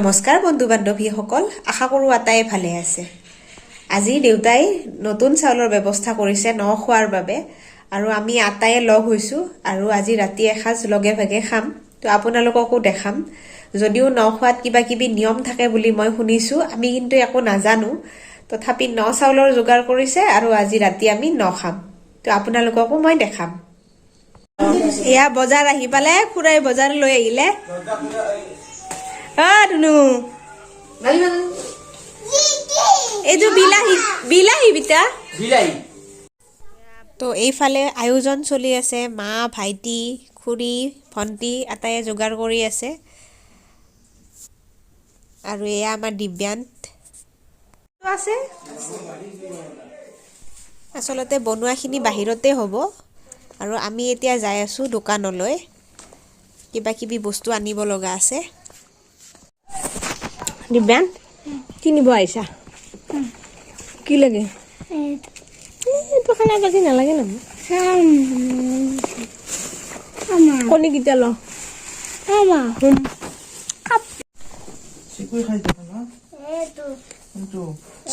নমস্কাৰ বন্ধু বান্ধৱীসকল, আশা কৰোঁ আটাই ভালে আছে। আজি দেউতাই নতুন চাউলৰ ব্যৱস্থা কৰিছে ন খোৱাৰ বাবে, আৰু আমি আটায়ে লগ হৈছোঁ আৰু আজি ৰাতি এসাঁজ লগে ভাগে খাম। তো আপোনালোককো দেখাম। যদিও ন খোৱাত কিবা কিবি নিয়ম থাকে বুলি মই শুনিছোঁ, আমি কিন্তু একো নাজানো। তথাপি ন চাউলৰ যোগাৰ কৰিছে আৰু আজি ৰাতি আমি ন খাম। তো আপোনালোককো মই দেখাম। এয়া বজাৰ আহি পালে, খুৰাই বজাৰ লৈ আহিলে। ধুনু এইটো বিলাহী বিলাহী বিতা বিলাহী। তো এইফালে আয়োজন চলি আছে, মা ভাইটি খুৰী ভণ্টি আটায়ে যোগাৰ কৰি আছে। আৰু এয়া আমাৰ দিব্যান্ত আছে। আচলতে বনোৱাখিনি বাহিৰতে হ'ব, আৰু আমি এতিয়া যাই আছোঁ দোকানলৈ। কিবা কিবি বস্তু আনিব লগা আছে। দিব্যান্ত কি নিব আহিছা? কি লাগে? এইটো খানা পাতি নালাগে নহয়। কণী কেইটা ল।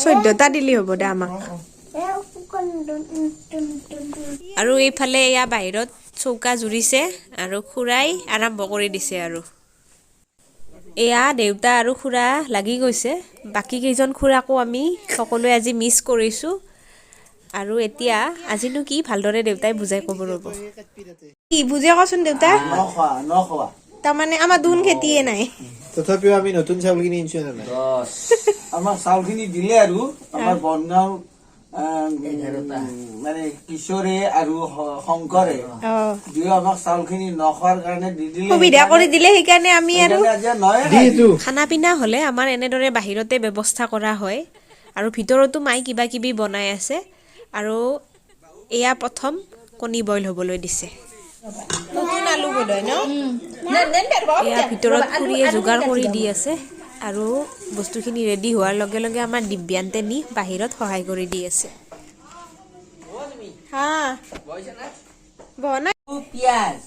চৈধ্যটা দিলি হ'ব দে আমাক। আৰু এইফালে এয়া বাহিৰত চৌকা জুৰিছে আৰু খুৰাই আৰম্ভ কৰি দিছে। আৰু এয়া দেউতা আৰু খুৰা লাগি গৈছে। বাকী কেইজন খুৰাকো আমি সকলোৱে আজি মিছ কৰিছোঁ। আৰু এতিয়া আজিনো কি ভালদৰে দেউতাই বুজাই ক'ব ৰ'ব। কি বুজাই কচোন দেউতা? তাৰমানে আমাৰ দুন খেতিয়ে নাই। তথাপিও আমি নতুন চাউল কিনি আনিছো না নাই? আমাৰ চাউলখিনি দিলে আৰু আমাৰ বনগাঁও মানে কিশোৰে আৰু শংকৰে দুয়ো আমাক চাউলখিনি নখোৱাৰ কাৰণে দি দিলে, সুবিধা কৰি দিলে। সেইকাৰণে আমি আৰু দিছো। খানা পিনা হ'লে আমাৰ এনেদৰে বাহিৰতে ব্যৱস্থা কৰা হয়, আৰু ভিতৰতো মায়ে কিবা কিবি বনাই আছে। আৰু এয়া প্ৰথম কণী বইল হ'বলৈ দিছে। নতুন আলু বনাই ন? এয়া ভিতৰত খুৰীয়ে যোগাৰ কৰি দি আছে, আৰু বস্তুখিনি ৰেডি হোৱাৰ লগে লগে আমাৰ দিব্যান্তে নি বাহিৰত সহায় কৰি দি আছে।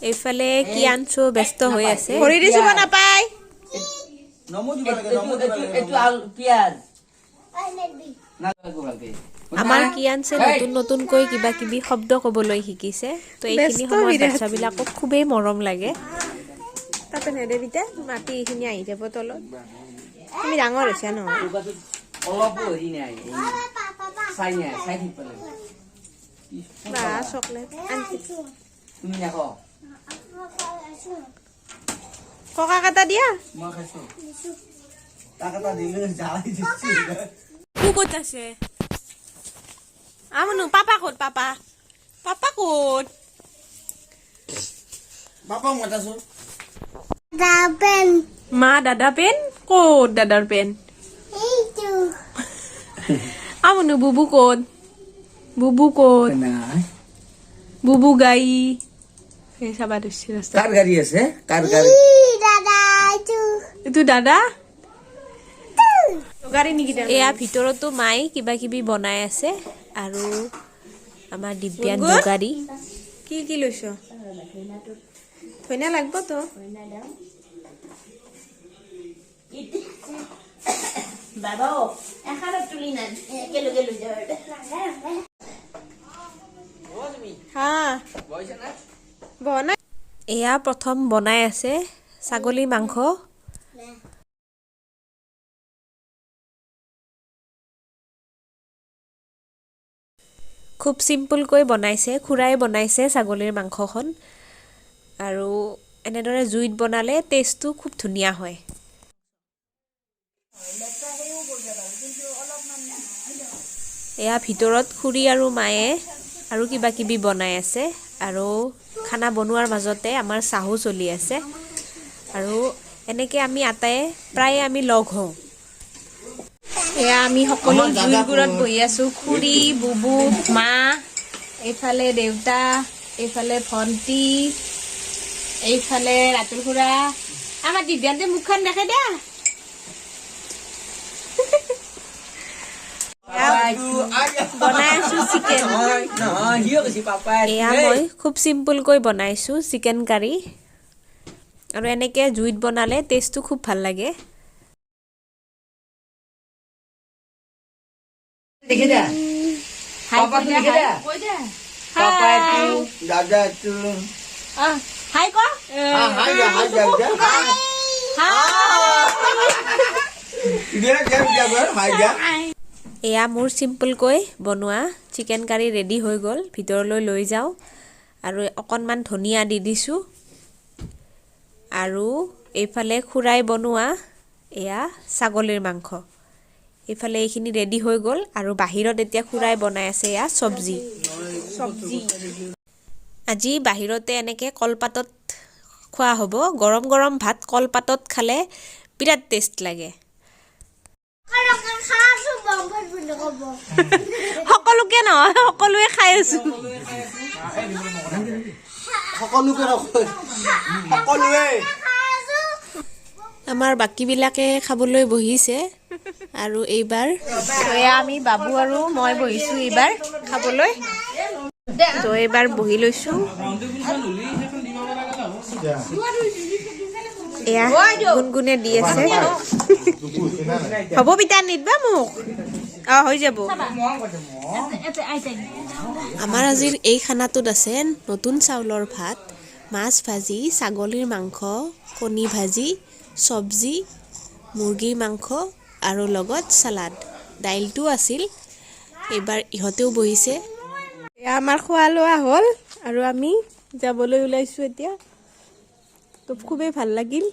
এইফালে কিয়ানছো ব্যস্ত হৈ আছে। আমাৰ কিয়ানছে নতুন নতুনকৈ কিবা কিবি শব্দ ক'বলৈ শিকিছে। তো এইখিনি সময়ত বাচ্চাবিলাকক খুবেই মৰম লাগে। তাতে নেদেবিতে মাটি এইখিনি আহি যাব তলত। তুমি ডাঙৰ হৈছা ন? চকলেট ককাক এটা দিয়া। ক'ত আছে? আমনু পাপা ক'ত? পাপা পাপা ক'ত? মা দাদা পেন ক'ত? দাদাৰ পেন আমনু। বুবু ক'ত? বুবু ক'ত? বুবু গাই চাবা ধৰিছে ৰাস্তা। কাৰ গাড়ী আছে? কাৰ গাড়ী? এইটো দাদা এয়া ভিতৰতো মায়ে কিবা কিবি বনাই আছে। আৰু আমাৰ দিব্যান্ত যোগাৰী। কি কি লৈছ? ধনিয়া লাগব তো। এয়া প্ৰথম বনাই আছে ছাগলী মাংস। খুব চিম্পুলকৈ বনাইছে, খুৰাই বনাইছে ছাগলীৰ মাংসখন। আৰু এনেদৰে জুইত বনালে টেষ্টটো খুব ধুনীয়া হয়। এয়া ভিতৰত খুৰী আৰু মায়ে আৰু কিবা কিবি বনাই আছে। আৰু খানা বনোৱাৰ মাজতে আমাৰ চাহো চলি আছে। আৰু এনেকৈ আমি আটায়ে প্ৰায়ে আমি লগ হওঁ। এয়া আমি সকলো জুইৰ গুৰত বহি আছোঁ। খুৰী, বুবু, মা, এইফালে দেউতা, এইফালে ভণ্টি, এইফালে ৰাতুল খুৰা। আমাৰ দিব্যান্তে মুখখন দেখে দিয়া। বনাই আছো চিকেন। এয়া মই খুব চিম্পুলকৈ বনাইছোঁ চিকেন কাৰী। আৰু এনেকৈ জুইত বনালে টেষ্টটো খুব ভাল লাগে। লিখি দে পাপাটো লিখি দে পাপা একটু দাদা একটু হাই ক হাই যা হাই যা এয়া মোৰ চিম্পলকৈ বনোৱা চিকেন কাৰী ৰেডি হৈ গ'ল ভিতৰলৈ লৈ যাওঁ আৰু অকণমান ধনিয়া দি দিছোঁ আৰু এইফালে খুৰাই বনোৱা এয়া ছাগলীৰ মাংস এইফালে এইখিনি ৰেডি হৈ গ'ল আৰু বাহিৰত এতিয়া খুৰাই বনাই আছে এয়া চব্জি আজি বাহিৰতে এনেকৈ কলপাতত খোৱা হ'ব গৰম গৰম ভাত কলপাতত খালে বিৰাট টেষ্ট লাগে সকলোকে নহয় সকলোৱে খাই আছো সকলোকে সকলোৱে আমাৰ বাকীবিলাকে খাবলৈ বহিছে আৰু এইবাৰ এয়া আমি বাবু আৰু মই বহিছোঁ এইবাৰ খাবলৈ তো এইবাৰ বহি লৈছোঁ এয়া গুণগুণে দি আছে হ'ব পিতা নিদিবা মোক হৈ যাব আমাৰ আজিৰ এই খানাটোত আছে নতুন চাউলৰ ভাত মাছ ভাজি ছাগলীৰ মাংস কণী ভাজি চব্জি মুৰ্গীৰ মাংস আৰু লগত চালাড দাইলটো আছিল এইবাৰ ইহঁতেও বহিছে এয়া আমাৰ খোৱা লোৱা হ'ল আৰু আমি যাবলৈ ওলাইছোঁ এতিয়া তো খুবেই ভাল লাগিল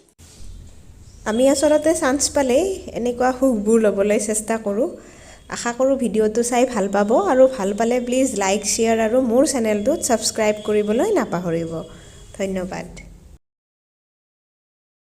আমি আচলতে চান্স পালেই এনেকুৱা সুখবোৰ ল'বলৈ চেষ্টা কৰোঁ আশা কৰোঁ ভিডিঅ'টো চাই ভাল পাব আৰু ভাল পালে প্লিজ লাইক শ্বেয়াৰ আৰু মোৰ চেনেলটোত ছাবস্ক্ৰাইব কৰিবলৈ নাপাহৰিব ধন্যবাদ